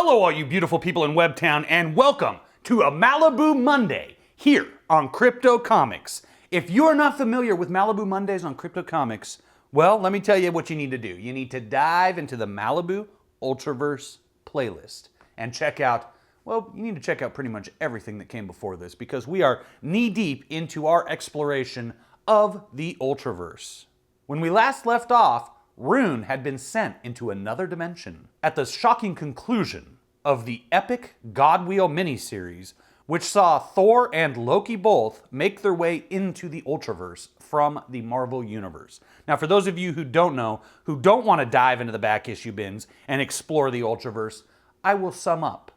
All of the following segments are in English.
Hello, all you beautiful people in Webtown, and welcome to a Malibu Monday here on Crypto Comics. If you are not familiar with Malibu Mondays on Crypto Comics, well, let me tell you what you need to do. You need to dive into the Malibu Ultraverse playlist and check out, well, you need to check out pretty much everything that came before this because we are knee-deep into our exploration of the Ultraverse. When we last left off, Rune had been sent into another dimension at the shocking conclusion of the epic Godwheel miniseries, which saw Thor and Loki both make their way into the Ultraverse from the Marvel Universe. Now, for those of you who don't know, who don't want to dive into the back issue bins and explore the Ultraverse, I will sum up.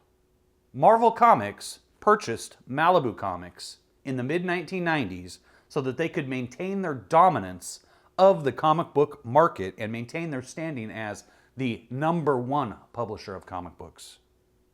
Marvel Comics purchased Malibu Comics in the mid-1990s so that they could maintain their dominance of the comic book market and maintain their standing as the #1 publisher of comic books,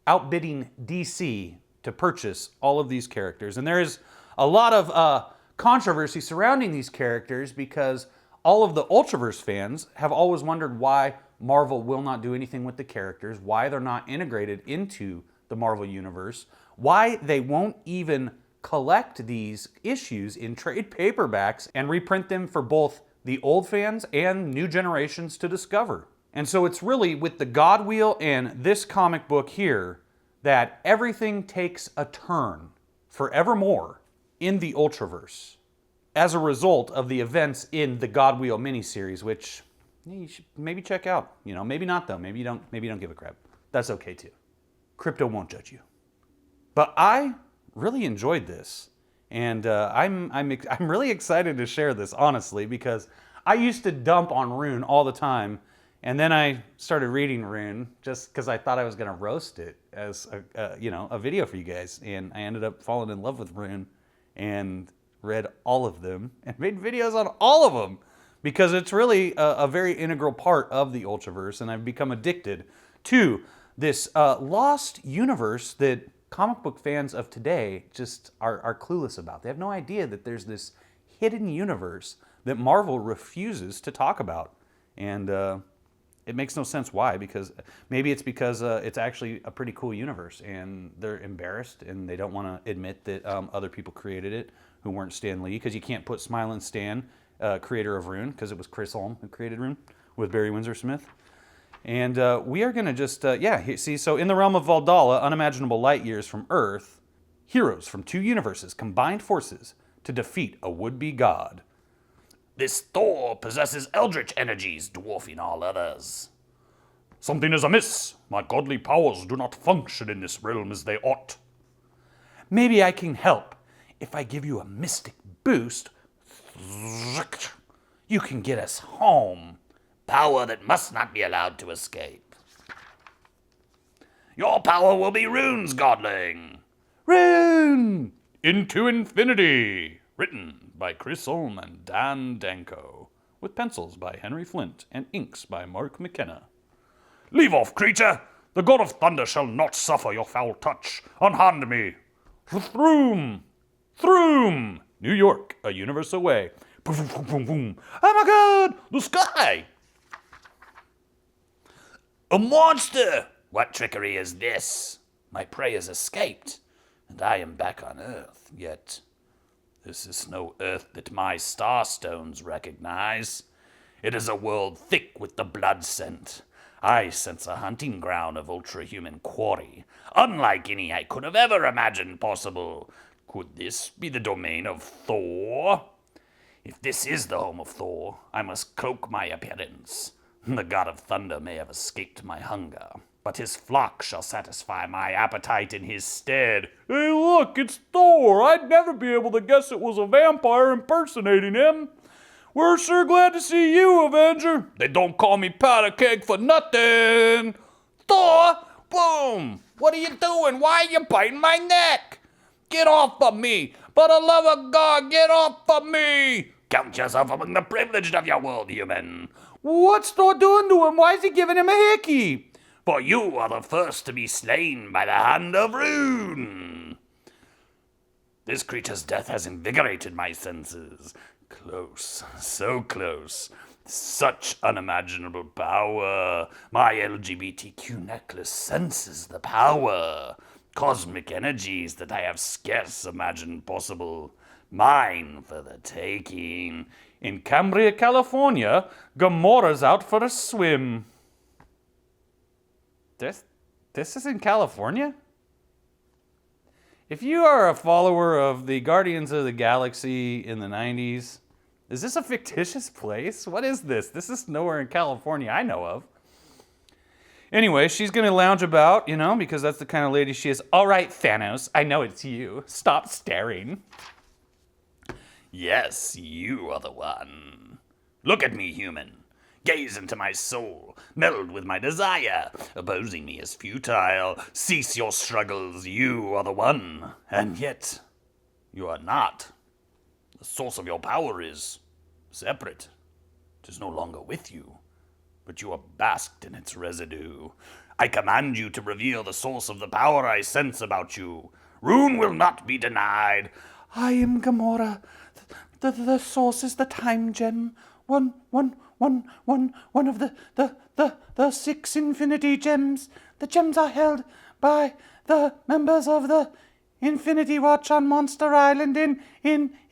outbidding DC to purchase all of these characters. And there is a lot of controversy surrounding these characters because all of the Ultraverse fans have always wondered why Marvel will not do anything with the characters, why they're not integrated into the Marvel Universe, why they won't even collect these issues in trade paperbacks and reprint them for both the old fans and new generations to discover. And so it's really with the Godwheel and this comic book here that everything takes a turn forevermore in the Ultraverse as a result of the events in the Godwheel miniseries, which you should maybe check out. You know, maybe not though. Maybe you don't give a crap. That's okay too. Crypto won't judge you. But I really enjoyed this. And I'm really excited to share this, honestly, because I used to dump on Rune all the time, and then I started reading Rune just because I thought I was going to roast it as a video for you guys, and I ended up falling in love with Rune and read all of them and made videos on all of them because it's really a very integral part of the Ultraverse, and I've become addicted to this lost universe that comic book fans of today just are clueless about. They have no idea that there's this hidden universe that Marvel refuses to talk about. And it makes no sense why, because maybe it's because it's actually a pretty cool universe and they're embarrassed and they don't want to admit that other people created it who weren't Stan Lee, because you can't put Smilin' Stan, creator of Rune, because it was Chris Holm who created Rune with Barry Windsor Smith. And we are going to just, see, so in the realm of Valhalla, unimaginable light years from Earth, heroes from two universes combined forces to defeat a would-be god. This Thor possesses eldritch energies, dwarfing all others. Something is amiss. My godly powers do not function in this realm as they ought. Maybe I can help. If I give you a mystic boost, you can get us home. Power that must not be allowed to escape. Your power will be Rune's godling. Rune! Into Infinity. Written by Chris Holm and Dan Danko. With pencils by Henry Flint and inks by Mark McKenna. Leave off, creature! The god of thunder shall not suffer your foul touch. Unhand me. Throom! Throom! New York, a universe away. Boom, boom, boom, boom. Oh my god! The sky! A monster! What trickery is this? My prey has escaped, and I am back on Earth, yet this is no Earth that my star stones recognize. It is a world thick with the blood scent. I sense a hunting ground of ultra-human quarry, unlike any I could have ever imagined possible. Could this be the domain of Thor? If this is the home of Thor, I must cloak my appearance. The god of thunder may have escaped my hunger, but his flock shall satisfy my appetite in his stead. Hey look, it's Thor! I'd never be able to guess it was a vampire impersonating him. We're sure glad to see you, Avenger. They don't call me powder keg for nothing. Thor! Boom! What are you doing? Why are you biting my neck? Get off of me! For the love of God, get off of me! Count yourself among the privileged of your world, human. What's Thor doing to him? Why is he giving him a hickey? For you are the first to be slain by the hand of Rune. This creature's death has invigorated my senses. Close, so close. Such unimaginable power. My LGBTQ necklace senses the power. Cosmic energies that I have scarce imagined possible. Mine for the taking. In Cambria, California, Gamora's out for a swim. This is in California? If you are a follower of the Guardians of the Galaxy in the 90s, is this a fictitious place? What is this? This is nowhere in California I know of. Anyway, she's going to lounge about, because that's the kind of lady she is. All right, Thanos, I know it's you. Stop staring. Yes, you are the one. Look at me, human. Gaze into my soul. Meld with my desire. Opposing me is futile. Cease your struggles. You are the one. And yet, you are not. The source of your power is separate. It is no longer with you, but you are basked in its residue. I command you to reveal the source of the power I sense about you. Rune will not be denied. I am Gamora. The source is the time gem. One of the 6 infinity gems. The gems are held by the members of the Infinity Watch on Monster Island in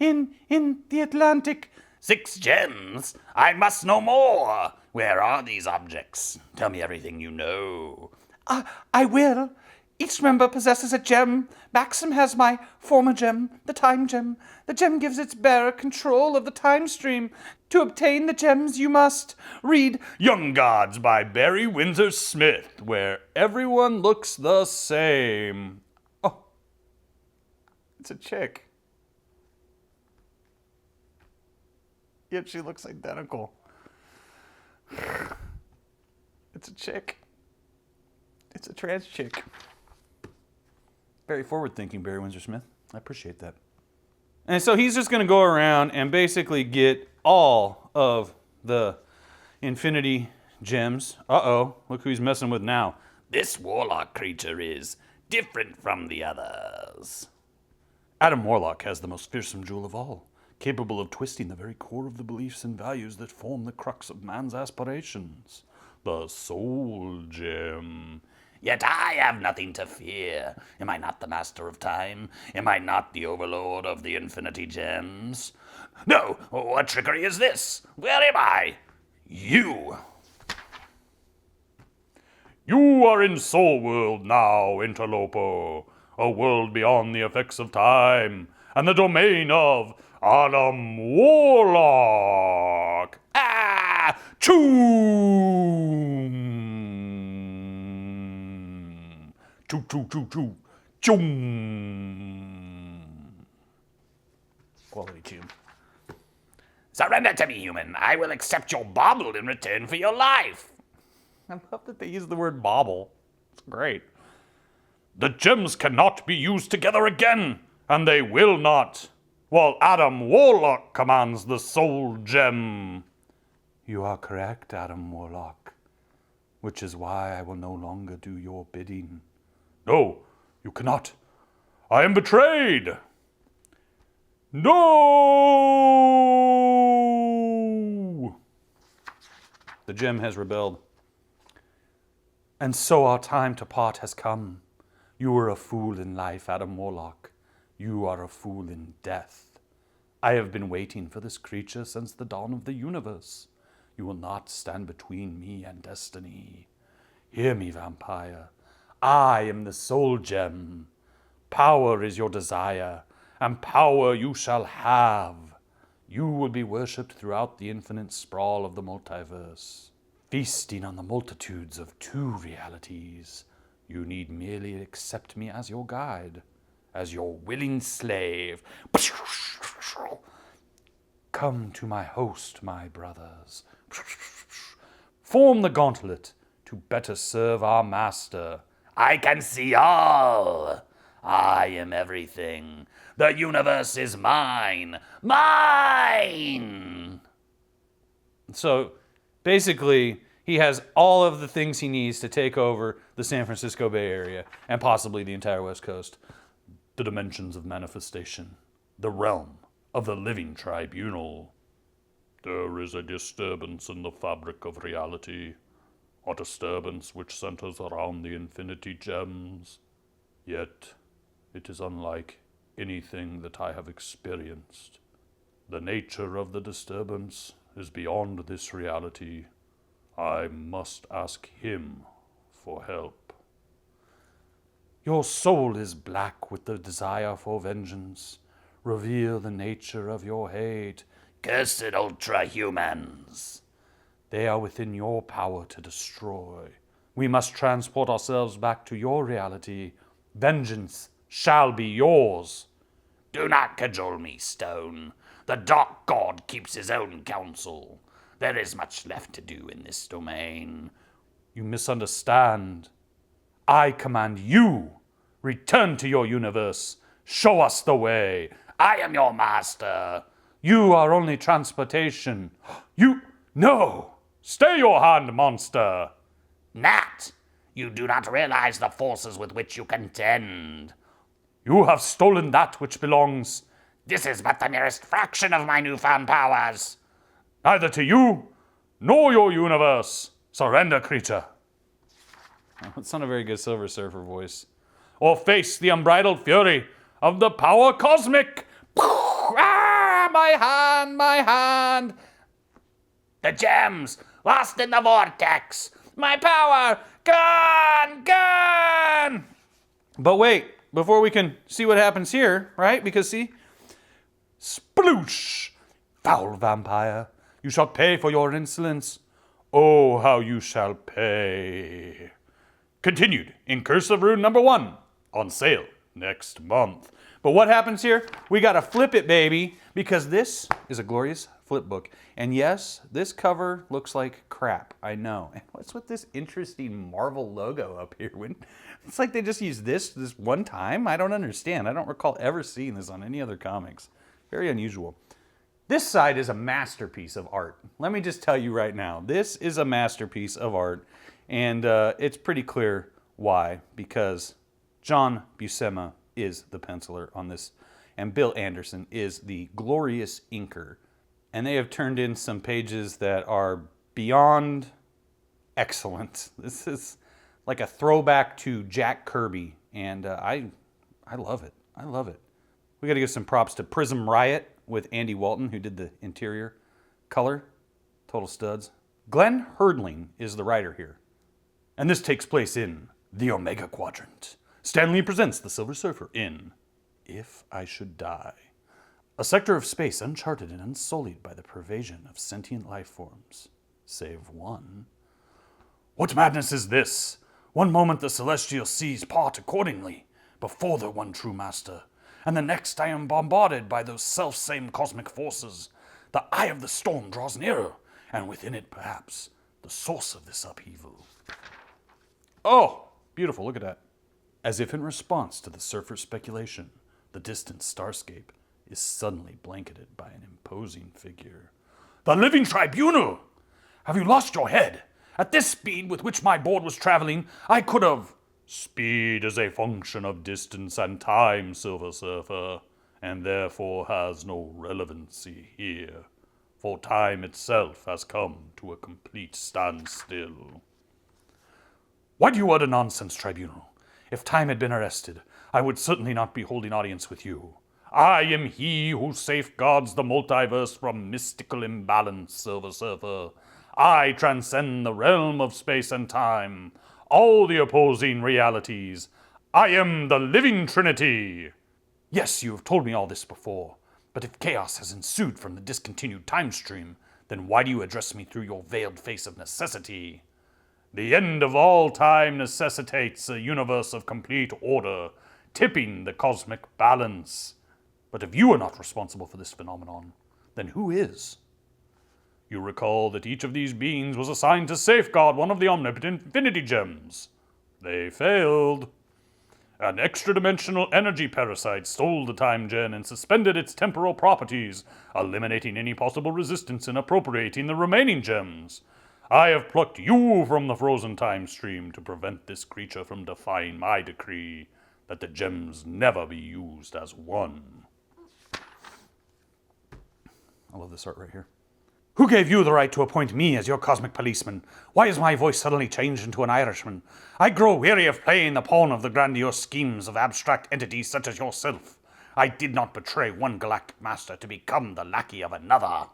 the Atlantic. 6 gems? I must know more. Where are these objects? Tell me everything you know. I will. Each member possesses a gem. Maxim has my former gem, the time gem. The gem gives its bearer control of the time stream. To obtain the gems, you must read Young Gods by Barry Windsor Smith, where everyone looks the same. Oh, it's a chick. Yet she looks identical. It's a chick. It's a trans chick. Very forward-thinking, Barry Windsor Smith. I appreciate that. And so he's just going to go around and basically get all of the Infinity Gems. Uh-oh, look who he's messing with now. This warlock creature is different from the others. Adam Warlock has the most fearsome jewel of all, capable of twisting the very core of the beliefs and values that form the crux of man's aspirations. The Soul Gem. Yet I have nothing to fear. Am I not the master of time? Am I not the overlord of the Infinity Gems? No, what trickery is this? Where am I? You! You are in Soul World now, Interloper, a world beyond the effects of time, and the domain of Adam Warlock. Ah! Choom! Choo, choo, choo, choo. Choom! Quality tune. Surrender to me, human. I will accept your bauble in return for your life. I love that they use the word bauble. It's great. The gems cannot be used together again, and they will not, while Adam Warlock commands the Soul Gem. You are correct, Adam Warlock, which is why I will no longer do your bidding. No, you cannot. I am betrayed. No! The gem has rebelled. And so our time to part has come. You were a fool in life, Adam Warlock. You are a fool in death. I have been waiting for this creature since the dawn of the universe. You will not stand between me and destiny. Hear me, vampire. I am the Soul Gem. Power is your desire, and power you shall have. You will be worshipped throughout the infinite sprawl of the multiverse, feasting on the multitudes of 2 realities. You need merely accept me as your guide, as your willing slave. Come to my host, my brothers. Form the gauntlet to better serve our master. I can see all. I am everything. The universe is mine. Mine! So, basically, he has all of the things he needs to take over the San Francisco Bay Area and possibly the entire West Coast. The dimensions of manifestation. The realm of the living tribunal. There is a disturbance in the fabric of reality, a disturbance which centers around the infinity gems. Yet, it is unlike anything that I have experienced. The nature of the disturbance is beyond this reality. I must ask him for help. Your soul is black with the desire for vengeance. Reveal the nature of your hate. Cursed ultra-humans. They are within your power to destroy. We must transport ourselves back to your reality. Vengeance shall be yours. Do not cajole me, Stone. The Dark God keeps his own counsel. There is much left to do in this domain. You misunderstand. I command you. Return to your universe. Show us the way. I am your master. You are only transportation. No! Stay your hand, monster! Nat, you do not realize the forces with which you contend. You have stolen that which belongs This is but the merest fraction of my newfound powers. neither to you nor your universe. Surrender, creature. That's not a very good Silver Surfer voice. Or face the unbridled fury of the power cosmic. Ah, my hand. The gems, lost in the vortex. My power, gone. But wait, before we can see what happens here, right? Because see, Sploosh! Foul vampire, you shall pay for your insolence. Oh, how you shall pay. Continued in Curse of Rune number 1, on sale next month. but what happens here? We got to flip it, baby, because this is a glorious flip book. And yes, this cover looks like crap. I know. And what's with this interesting Marvel logo up here? It's like they just used this one time. I don't understand. I don't recall ever seeing this on any other comics. Very unusual. This side is a masterpiece of art. Let me just tell you right now, this is a masterpiece of art, and it's pretty clear why. Because John Buscema is the penciler on this, and Bill Anderson is the glorious inker. And they have turned in some pages that are beyond excellent. This is like a throwback to Jack Kirby, and I love it. I love it. We got to give some props to Prism Riot with Andy Walton, who did the interior color. Total studs. Glenn Herdling is the writer here. And this takes place in the Omega Quadrant. Stan Lee presents the Silver Surfer in If I Should Die. A sector of space uncharted and unsullied by the pervasion of sentient life forms, save one. What madness is this? One moment the celestial seas part accordingly, before their one true master, and the next I am bombarded by those self-same cosmic forces. The eye of the storm draws nearer, and within it, perhaps, the source of this upheaval. Oh, beautiful, look at that. As if in response to the surfer's speculation, the distant starscape is suddenly blanketed by an imposing figure. The Living Tribunal! Have you lost your head? At this speed with which my board was traveling, I could have... Speed is a function of distance and time, Silver Surfer, and therefore has no relevancy here, for time itself has come to a complete standstill. Why do you utter nonsense, Tribunal? If time had been arrested, I would certainly not be holding audience with you. I am he who safeguards the multiverse from mystical imbalance, Silver Surfer. I transcend the realm of space and time, all the opposing realities. I am the living Trinity. Yes, you have told me all this before, but if chaos has ensued from the discontinued time stream, then why do you address me through your veiled face of necessity? The end of all time necessitates a universe of complete order, tipping the cosmic balance. But if you are not responsible for this phenomenon, then who is? You recall that each of these beings was assigned to safeguard one of the omnipotent infinity gems. They failed. An extra-dimensional energy parasite stole the time gem and suspended its temporal properties, eliminating any possible resistance in appropriating the remaining gems. I have plucked you from the frozen time stream to prevent this creature from defying my decree that the gems never be used as one. I love this art right here. Who gave you the right to appoint me as your cosmic policeman? Why is my voice suddenly changed into an Irishman? I grow weary of playing the pawn of the grandiose schemes of abstract entities such as yourself. I did not betray one galactic master to become the lackey of another.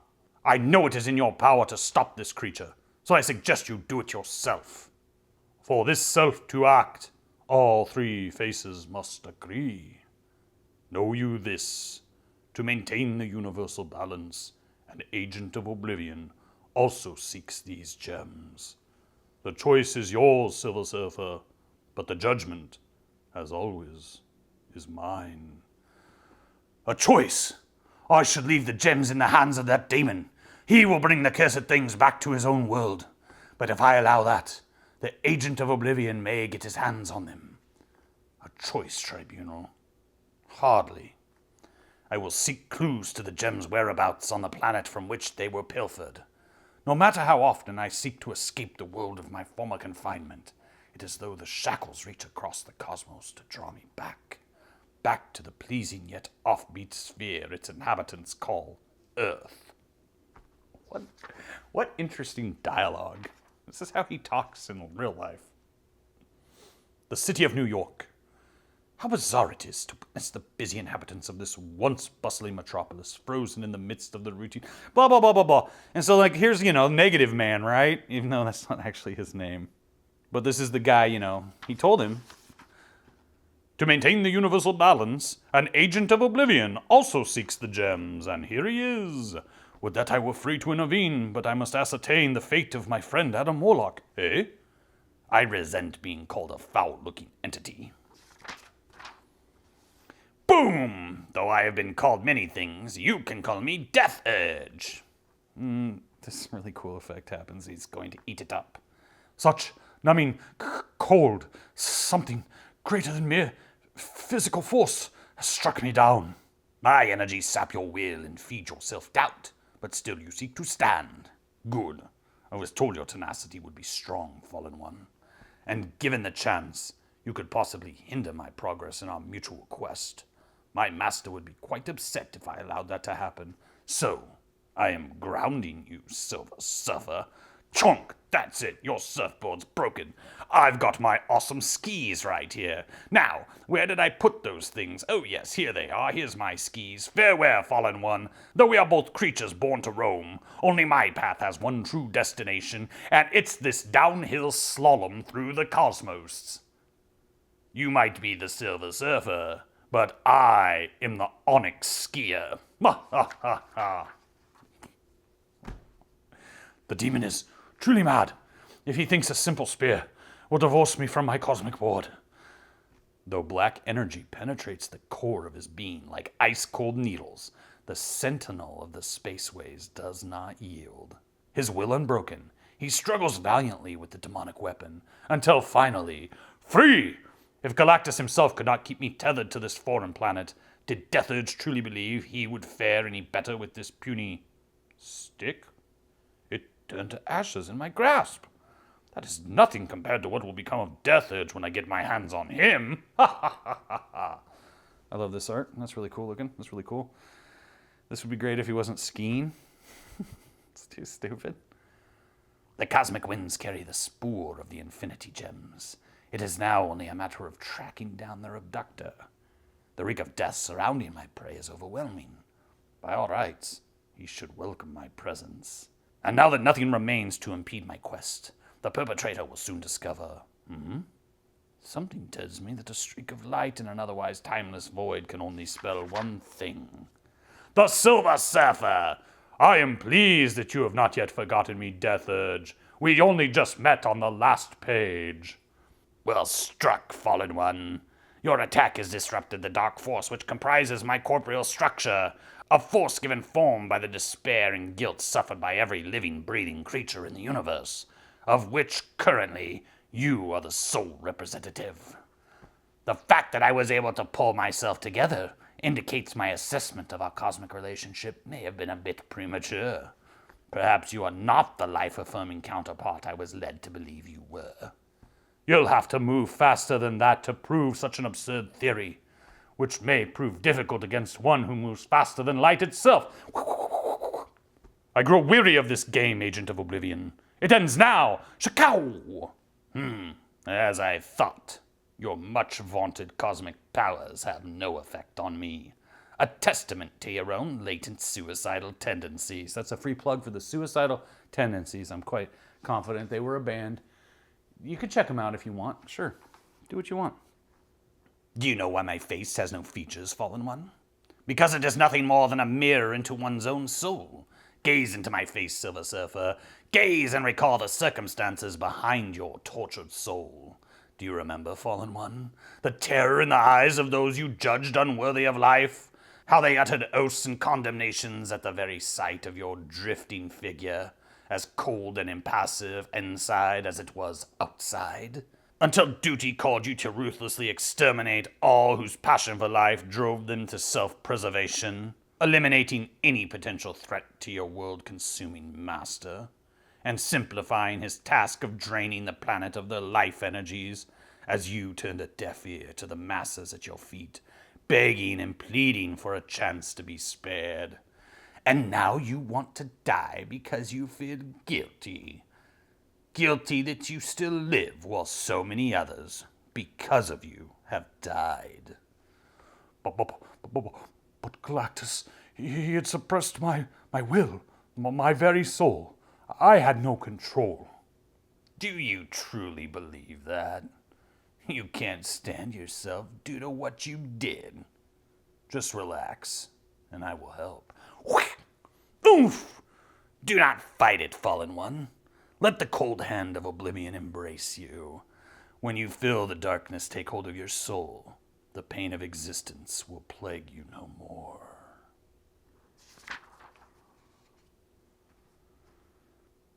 I know it is in your power to stop this creature, so I suggest you do it yourself. For this self to act, all three faces must agree. Know you this, to maintain the universal balance, an agent of oblivion also seeks these gems. The choice is yours, Silver Surfer, but the judgment, as always, is mine. A choice! I should leave the gems in the hands of that demon. He will bring the cursed things back to his own world. But if I allow that, the agent of oblivion may get his hands on them. A choice tribunal? Hardly. I will seek clues to the gems' whereabouts on the planet from which they were pilfered. No matter how often I seek to escape the world of my former confinement, it is as though the shackles reach across the cosmos to draw me back to the pleasing yet offbeat sphere its inhabitants call Earth. What interesting dialogue. This is how he talks in real life. The city of New York. How bizarre it is to witness the busy inhabitants of this once bustling metropolis frozen in the midst of the routine, blah, blah, blah, blah, blah. And so, here's, Negative Man, right? Even though that's not actually his name. But this is the guy, he told him, to maintain the universal balance, an agent of oblivion also seeks the gems, and here he is. Would that I were free to intervene, but I must ascertain the fate of my friend Adam Warlock. Eh? I resent being called a foul-looking entity. Boom! Though I have been called many things, you can call me Deathurge. This really cool effect happens. He's going to eat it up. Such numbing, cold, something greater than mere physical force has struck me down. My energy sap your will and feed your self-doubt, but still you seek to stand. Good. I was told your tenacity would be strong, Fallen One. And given the chance, you could possibly hinder my progress in our mutual quest. My master would be quite upset if I allowed that to happen. So, I am grounding you, Silver Surfer. Chonk! That's it, your surfboard's broken. I've got my awesome skis right here. Now, where did I put those things? Oh yes, here they are. Here's my skis. Farewell, Fallen One. Though we are both creatures born to roam, only my path has one true destination, and it's this downhill slalom through the cosmos. You might be the Silver Surfer, but I am the Onyx Skier. Ha ha ha ha. The demon is truly mad if he thinks a simple spear will divorce me from my cosmic ward. Though black energy penetrates the core of his being like ice-cold needles, the sentinel of the spaceways does not yield. His will unbroken, he struggles valiantly with the demonic weapon, until finally, free! If Galactus himself could not keep me tethered to this foreign planet, did Deathurge truly believe he would fare any better with this puny stick? It turned to ashes in my grasp. That is nothing compared to what will become of Deathurge when I get my hands on him. Ha ha ha ha ha. I love this art. That's really cool looking. That's really cool. This would be great if he wasn't skiing. It's too stupid. The cosmic winds carry the spoor of the infinity gems. It is now only a matter of tracking down their abductor. The reek of death surrounding my prey is overwhelming. By all rights, he should welcome my presence. And now that nothing remains to impede my quest, the perpetrator will soon discover. Something tells me that a streak of light in an otherwise timeless void can only spell one thing. The Silver Surfer! I am pleased that you have not yet forgotten me, Deathurge. We only just met on the last page. Well struck, Fallen One. Your attack has disrupted the dark force which comprises my corporeal structure, a force given form by the despair and guilt suffered by every living, breathing creature in the universe, of which currently you are the sole representative. The fact that I was able to pull myself together indicates my assessment of our cosmic relationship may have been a bit premature. Perhaps you are not the life-affirming counterpart I was led to believe you were. You'll have to move faster than that to prove such an absurd theory, which may prove difficult against one who moves faster than light itself. I grow weary of this game, Agent of Oblivion. It ends now! Shakaw! As I thought, your much-vaunted cosmic powers have no effect on me. A testament to your own latent suicidal tendencies. That's a free plug for the Suicidal Tendencies. I'm quite confident they were a band. You could check them out if you want. Sure. Do what you want. Do you know why my face has no features, Fallen One? Because it is nothing more than a mirror into one's own soul. Gaze into my face, Silver Surfer. Gaze and recall the circumstances behind your tortured soul. Do you remember, Fallen One? The terror in the eyes of those you judged unworthy of life? How they uttered oaths and condemnations at the very sight of your drifting figure, as cold and impassive inside as it was outside? Until duty called you to ruthlessly exterminate all whose passion for life drove them to self-preservation, eliminating any potential threat to your world-consuming master, and simplifying his task of draining the planet of their life energies as you turned a deaf ear to the masses at your feet, begging and pleading for a chance to be spared. And now you want to die because you feel guilty. Guilty that you still live while so many others, because of you, have died. But Galactus, he had suppressed my will, my very soul. I had no control. Do you truly believe that? You can't stand yourself due to what you did. Just relax, and I will help. Oof! Do not fight it, Fallen One. Let the cold hand of oblivion embrace you. When you feel the darkness take hold of your soul, the pain of existence will plague you no more.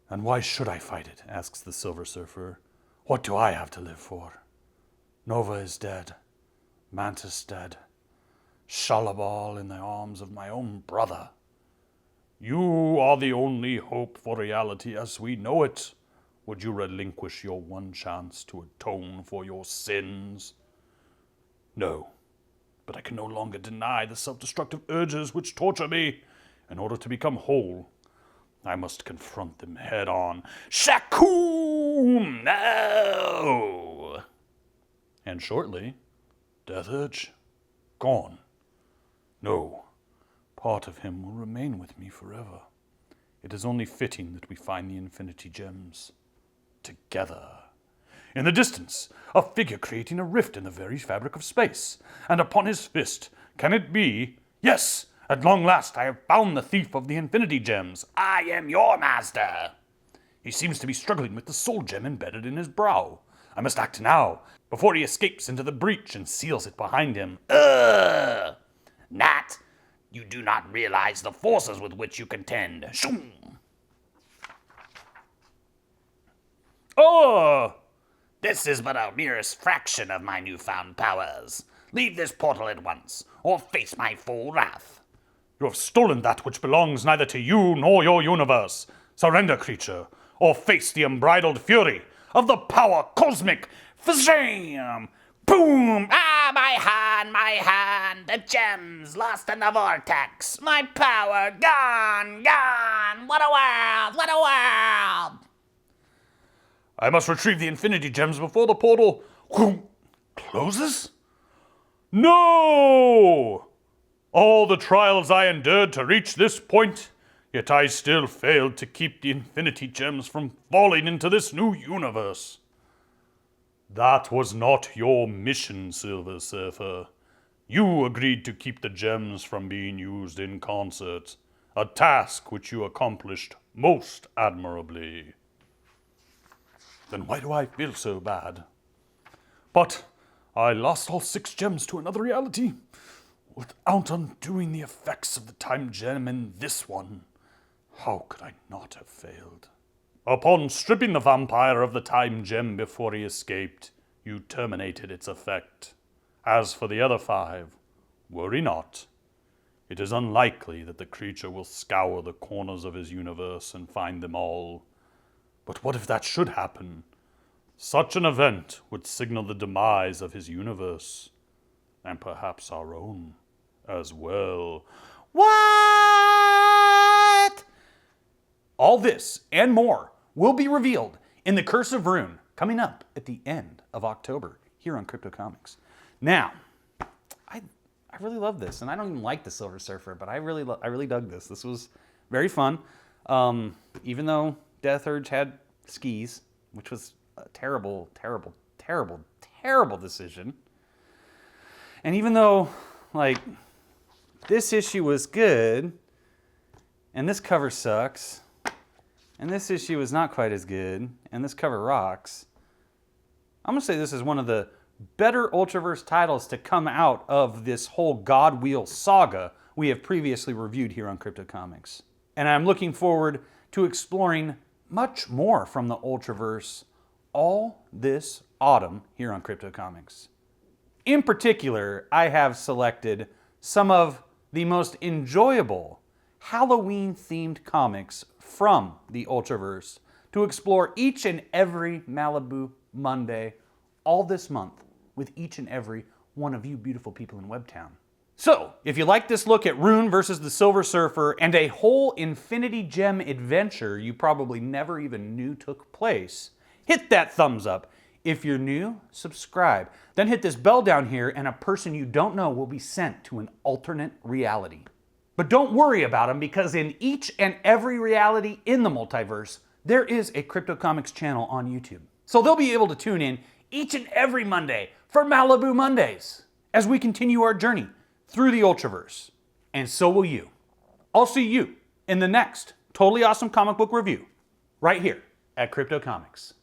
And why should I fight it? Asks the Silver Surfer. What do I have to live for? Nova is dead. Mantis dead. Shalabal in the arms of my own brother. You are the only hope for reality as we know it. Would you relinquish your one chance to atone for your sins? No, but I can no longer deny the self-destructive urges which torture me. In order to become whole, I must confront them head on. Shakum! No! And shortly, Deathurge, gone. No, part of him will remain with me forever. It is only fitting that we find the Infinity Gems together. In the distance, a figure creating a rift in the very fabric of space, and upon his fist, can it be? Yes! At long last, I have found the thief of the Infinity Gems. I am your master. He seems to be struggling with the soul gem embedded in his brow. I must act now, before he escapes into the breach and seals it behind him. Nat, you do not realize the forces with which you contend. Shoom! Oh! This is but a merest fraction of my newfound powers. Leave this portal at once, or face my full wrath. You have stolen that which belongs neither to you nor your universe. Surrender, creature, or face the unbridled fury of the power cosmic. Fazam! Boom! Ah, my hand, the gems lost in the vortex. My power gone. What a world! I must retrieve the Infinity Gems before the portal closes? No! All the trials I endured to reach this point, yet I still failed to keep the Infinity Gems from falling into this new universe. That was not your mission, Silver Surfer. You agreed to keep the gems from being used in concert, a task which you accomplished most admirably. Then why do I feel so bad? But I lost all 6 gems to another reality, without undoing the effects of the time gem in this one. How could I not have failed? Upon stripping the vampire of the time gem before he escaped, you terminated its effect. As for the other 5, worry not. It is unlikely that the creature will scour the corners of his universe and find them all. But what if that should happen? Such an event would signal the demise of his universe, and perhaps our own as well. What? All this and more will be revealed in The Curse of Rune, coming up at the end of October here on Crypto Comics. Now, I really love this, and I don't even like the Silver Surfer, but I really dug this. This was very fun. Even though Deathurge had skis, which was a terrible decision. And even though, like, this issue was good, and this cover sucks, and this issue is not quite as good, and this cover rocks, I'm going to say this is one of the better Ultraverse titles to come out of this whole Godwheel saga we have previously reviewed here on Crypto Comics. And I'm looking forward to exploring much more from the Ultraverse all this autumn here on Crypto Comics. In particular, I have selected some of the most enjoyable Halloween-themed comics from the Ultraverse to explore each and every Malibu Monday all this month with each and every one of you beautiful people in Webtown. So, if you like this look at Rune versus the Silver Surfer and a whole Infinity Gem adventure you probably never even knew took place, hit that thumbs up. If you're new, subscribe. Then hit this bell down here and a person you don't know will be sent to an alternate reality. But don't worry about them, because in each and every reality in the multiverse, there is a Crypto Comics channel on YouTube. So they'll be able to tune in each and every Monday for Malibu Mondays as we continue our journey through the Ultraverse. And so will you. I'll see you in the next totally awesome comic book review right here at Crypto Comics.